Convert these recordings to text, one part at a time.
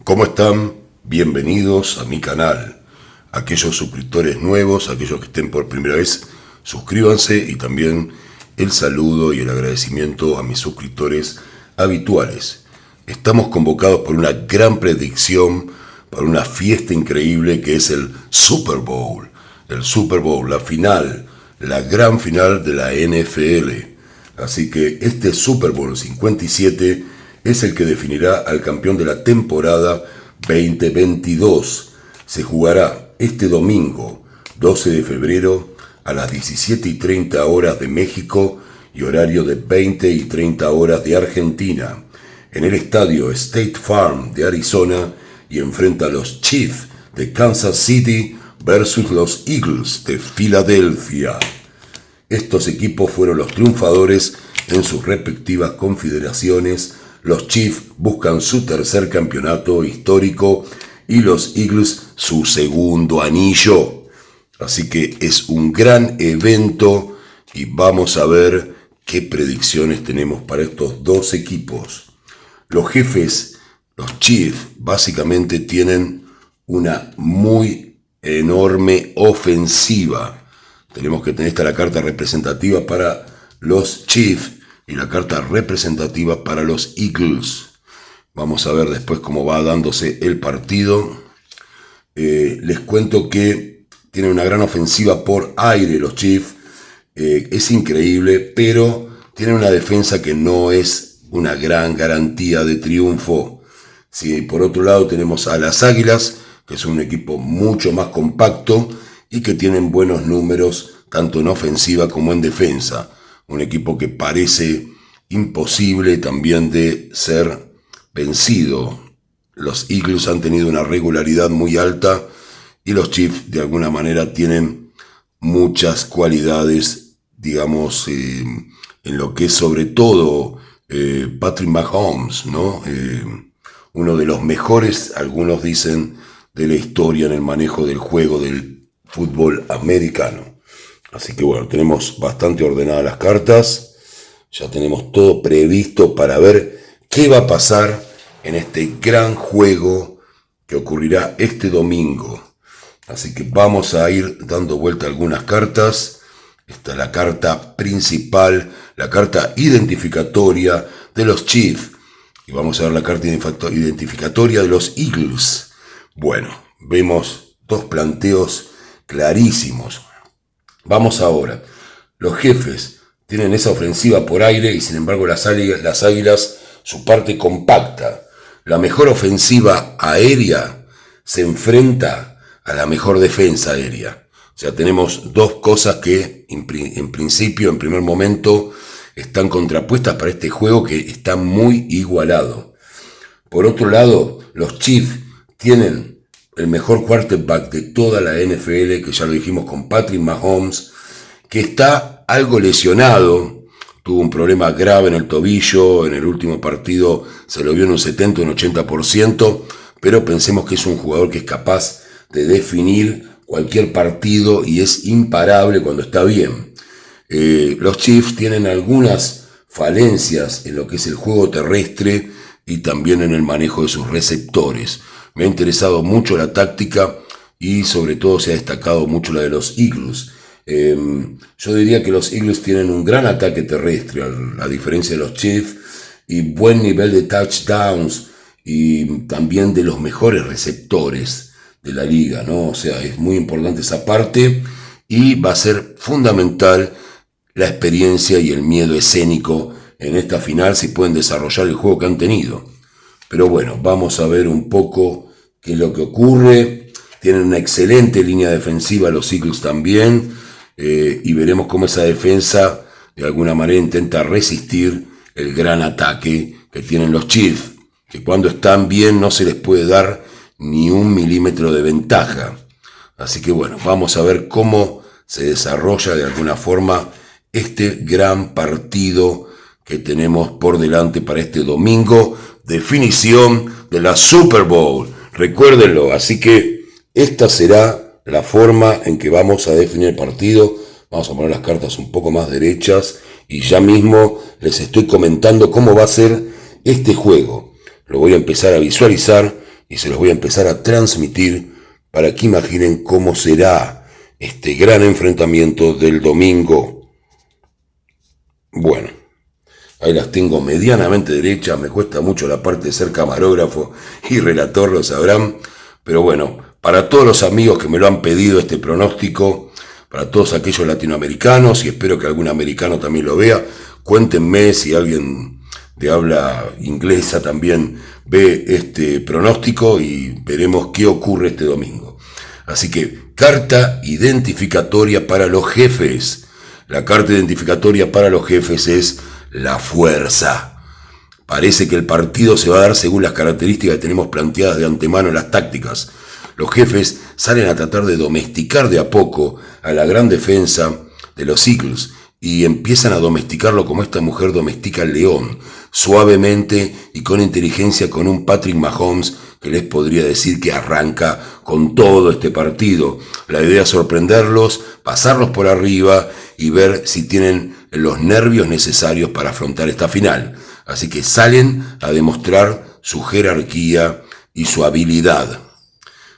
¿Cómo están? Bienvenidos a mi canal. Aquellos suscriptores nuevos, aquellos que estén por primera vez, suscríbanse, y también el saludo y el agradecimiento a mis suscriptores habituales. Estamos convocados por una gran predicción, para una fiesta increíble que es el Super Bowl. El Super Bowl, la final, la gran final de la NFL. Así que este Super Bowl 57 es el que definirá al campeón de la temporada 2022. Se jugará este domingo, 12 de febrero, a las 17:30 horas de México y horario de 20:30 horas de Argentina, en el estadio State Farm de Arizona, y enfrenta a los Chiefs de Kansas City versus los Eagles de Filadelfia. Estos equipos fueron los triunfadores en sus respectivas confederaciones. Los Chiefs buscan su tercer campeonato histórico y los Eagles su segundo anillo. Así que es un gran evento y vamos a ver qué predicciones tenemos para estos dos equipos. Los jefes, los Chiefs, básicamente tienen una muy enorme ofensiva. Tenemos que tener esta la carta representativa para los Chiefs y la carta representativa para los Eagles. Vamos a ver después cómo va dándose el partido. Les cuento que tienen una gran ofensiva por aire los Chiefs. Es increíble, pero tienen una defensa que no es una gran garantía de triunfo. Si por otro lado tenemos a las Águilas, que es un equipo mucho más compacto y que tienen buenos números tanto en ofensiva como en defensa. Un equipo que parece imposible también de ser vencido. Los Eagles han tenido una regularidad muy alta y los Chiefs de alguna manera tienen muchas cualidades, digamos, en lo que es sobre todo Patrick Mahomes, ¿no? Uno de los mejores, algunos dicen, de la historia en el manejo del juego del fútbol americano. Así que bueno, tenemos bastante ordenadas las cartas. Ya tenemos todo previsto para ver qué va a pasar en este gran juego que ocurrirá este domingo. Así que vamos a ir dando vuelta a algunas cartas. Esta es la carta principal, la carta identificatoria de los Chiefs. Y vamos a ver la carta identificatoria de los Eagles. Bueno, vemos dos planteos clarísimos. Vamos ahora. Los jefes tienen esa ofensiva por aire y sin embargo las Águilas su parte compacta. La mejor ofensiva aérea se enfrenta a la mejor defensa aérea. O sea, tenemos dos cosas que en principio, en primer momento, están contrapuestas para este juego que está muy igualado. Por otro lado, los Chiefs tienen el mejor quarterback de toda la NFL, que ya lo dijimos con Patrick Mahomes, que está algo lesionado, tuvo un problema grave en el tobillo, en el último partido se lo vio en un 70, un 80%, pero pensemos que es un jugador que es capaz de definir cualquier partido y es imparable cuando está bien. Los Chiefs tienen algunas falencias en lo que es el juego terrestre y también en el manejo de sus receptores. Me ha interesado mucho la táctica y sobre todo se ha destacado mucho la de los Eagles. Yo diría que los Eagles tienen un gran ataque terrestre, a diferencia de los Chiefs, y buen nivel de touchdowns y también de los mejores receptores de la liga, ¿no? O sea, es muy importante esa parte y va a ser fundamental la experiencia y el miedo escénico en esta final si pueden desarrollar el juego que han tenido. Pero bueno, vamos a ver un poco qué es lo que ocurre. Tienen una excelente línea defensiva los Eagles también, y veremos cómo esa defensa de alguna manera intenta resistir el gran ataque que tienen los Chiefs, que cuando están bien no se les puede dar ni un milímetro de ventaja. Así que bueno, vamos a ver cómo se desarrolla de alguna forma este gran partido que tenemos por delante para este domingo, definición de la Super Bowl. Recuérdenlo, así que esta será la forma en que vamos a definir el partido. Vamos a poner las cartas un poco más derechas y ya mismo les estoy comentando cómo va a ser este juego. Lo voy a empezar a visualizar y se los voy a empezar a transmitir para que imaginen cómo será este gran enfrentamiento del domingo. Bueno, ahí las tengo medianamente derechas, me cuesta mucho la parte de ser camarógrafo y relator, lo sabrán, pero bueno, para todos los amigos que me lo han pedido este pronóstico, para todos aquellos latinoamericanos, y espero que algún americano también lo vea, cuéntenme si alguien de habla inglesa también ve este pronóstico y veremos qué ocurre este domingo. Así que, carta identificatoria para los jefes. La carta identificatoria para los jefes es la fuerza. Parece que el partido se va a dar según las características que tenemos planteadas de antemano en las tácticas. Los jefes salen a tratar de domesticar de a poco a la gran defensa de los Eagles y empiezan a domesticarlo como esta mujer domestica al león, suavemente y con inteligencia, con un Patrick Mahomes que les podría decir que arranca con todo este partido. La idea es sorprenderlos, pasarlos por arriba y ver si tienen los nervios necesarios para afrontar esta final. Así que salen a demostrar su jerarquía y su habilidad.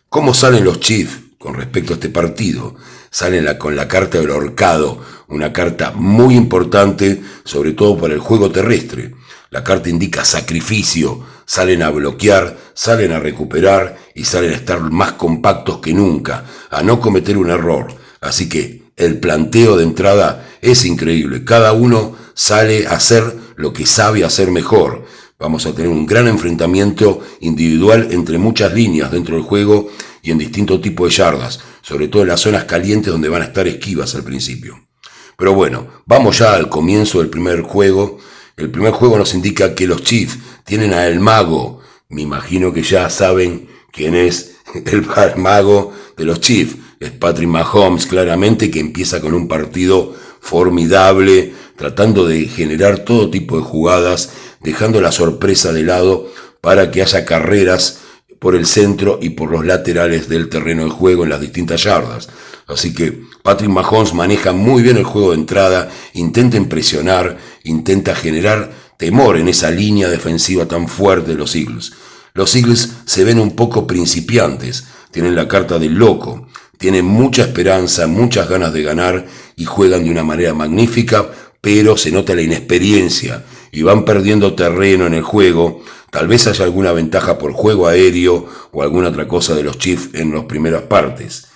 ¿Cómo salen los Chiefs con respecto a este partido? Salen con la carta del ahorcado, una carta muy importante, sobre todo para el juego terrestre. La carta indica sacrificio, salen a bloquear, salen a recuperar y salen a estar más compactos que nunca, a no cometer un error. Así que el planteo de entrada es increíble, cada uno sale a hacer lo que sabe hacer mejor. Vamos a tener un gran enfrentamiento individual entre muchas líneas dentro del juego y en distintos tipos de yardas, sobre todo en las zonas calientes donde van a estar esquivas al principio. Pero bueno, vamos ya al comienzo del primer juego. El primer juego nos indica que los Chiefs tienen a El Mago. Me imagino que ya saben quién es el mago de los Chiefs. Es Patrick Mahomes, claramente, que empieza con un partido formidable, tratando de generar todo tipo de jugadas, dejando la sorpresa de lado para que haya carreras por el centro y por los laterales del terreno de juego en las distintas yardas. Así que Patrick Mahomes maneja muy bien el juego de entrada, intenta impresionar, intenta generar temor en esa línea defensiva tan fuerte de los Eagles. Los Eagles se ven un poco principiantes, tienen la carta del loco, tienen mucha esperanza, muchas ganas de ganar y juegan de una manera magnífica, pero se nota la inexperiencia y van perdiendo terreno en el juego. Tal vez haya alguna ventaja por juego aéreo o alguna otra cosa de los Chiefs en las primeras partes.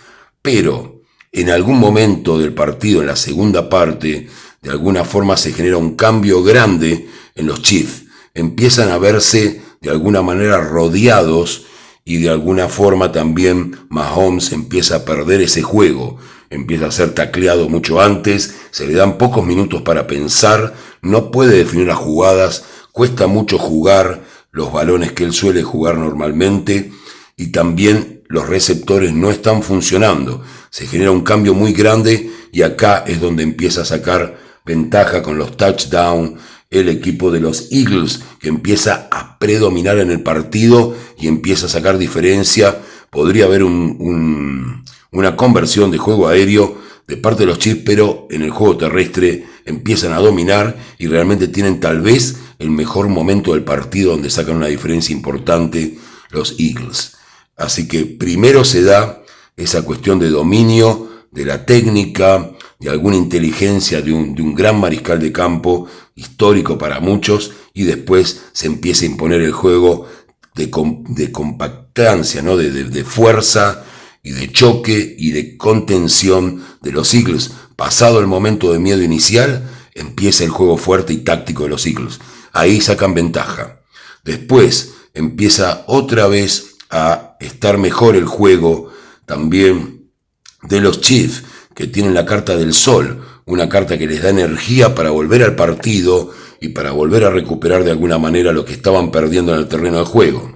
Pero en algún momento del partido, en la segunda parte, de alguna forma se genera un cambio grande en los Chiefs. Empiezan a verse de alguna manera rodeados y de alguna forma también Mahomes empieza a perder ese juego. Empieza a ser tacleado mucho antes, se le dan pocos minutos para pensar, no puede definir las jugadas, cuesta mucho jugar los balones que él suele jugar normalmente y también los receptores no están funcionando. Se genera un cambio muy grande y acá es donde empieza a sacar ventaja con los touchdowns el equipo de los Eagles, que empieza a predominar en el partido y empieza a sacar diferencia. Podría haber una conversión de juego aéreo de parte de los Chiefs, pero en el juego terrestre empiezan a dominar y realmente tienen tal vez el mejor momento del partido donde sacan una diferencia importante los Eagles. Así que primero se da esa cuestión de dominio, de la técnica, de alguna inteligencia de un gran mariscal de campo, histórico para muchos, y después se empieza a imponer el juego de compactancia, ¿no? de fuerza y de choque y de contención de los Eagles. Pasado el momento de miedo inicial, empieza el juego fuerte y táctico de los Eagles. Ahí sacan ventaja. Después empieza otra vez a estar mejor el juego también de los Chiefs, que tienen la carta del sol, una carta que les da energía para volver al partido y para volver a recuperar de alguna manera lo que estaban perdiendo en el terreno de juego.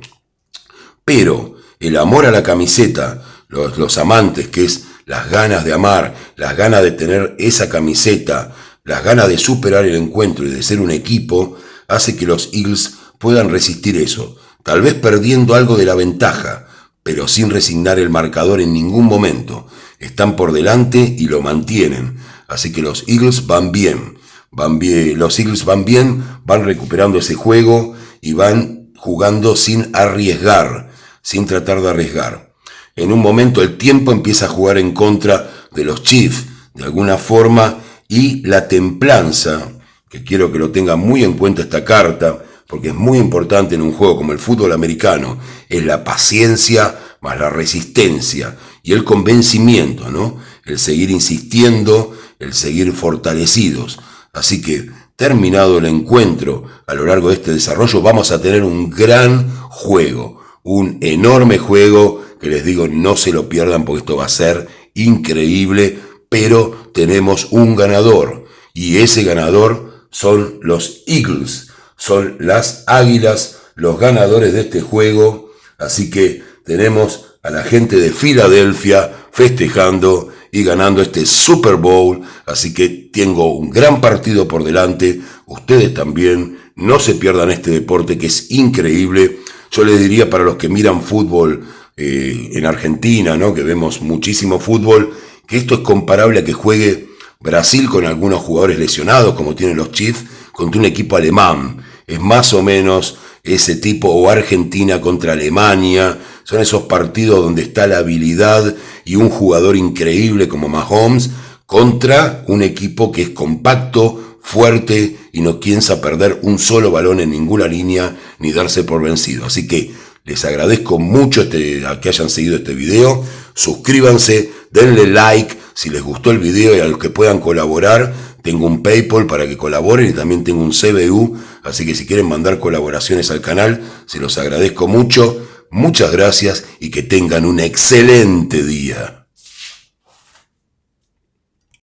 Pero el amor a la camiseta, los amantes, que es las ganas de amar, las ganas de tener esa camiseta, las ganas de superar el encuentro y de ser un equipo, hace que los Eagles puedan resistir eso, tal vez perdiendo algo de la ventaja, pero sin resignar el marcador en ningún momento. Están por delante y lo mantienen. Así que los Eagles van bien. Los Eagles van bien, van recuperando ese juego y van jugando sin arriesgar, sin tratar de arriesgar. En un momento el tiempo empieza a jugar en contra de los Chiefs, de alguna forma, y la templanza, que quiero que lo tenga muy en cuenta esta carta, porque es muy importante en un juego como el fútbol americano, es la paciencia más la resistencia y el convencimiento, ¿no? El seguir insistiendo, el seguir fortalecidos. Así que, terminado el encuentro, a lo largo de este desarrollo, vamos a tener un gran juego, un enorme juego, que les digo, no se lo pierdan porque esto va a ser increíble, pero tenemos un ganador, y ese ganador son los Eagles, son las Águilas, los ganadores de este juego. Así que tenemos a la gente de Filadelfia festejando y ganando este Super Bowl. Así que tengo un gran partido por delante. Ustedes también, no se pierdan este deporte que es increíble. Yo les diría, para los que miran fútbol en Argentina, ¿no?, que vemos muchísimo fútbol, que esto es comparable a que juegue Brasil con algunos jugadores lesionados, como tienen los Chiefs, contra un equipo alemán. Es más o menos ese tipo, o Argentina contra Alemania. Son esos partidos donde está la habilidad y un jugador increíble como Mahomes contra un equipo que es compacto, fuerte y no piensa perder un solo balón en ninguna línea ni darse por vencido. Así que les agradezco mucho a que hayan seguido este video. Suscríbanse, denle like si les gustó el video, y a los que puedan colaborar, tengo un PayPal para que colaboren y también tengo un CBU, así que si quieren mandar colaboraciones al canal, se los agradezco mucho. Muchas gracias y que tengan un excelente día.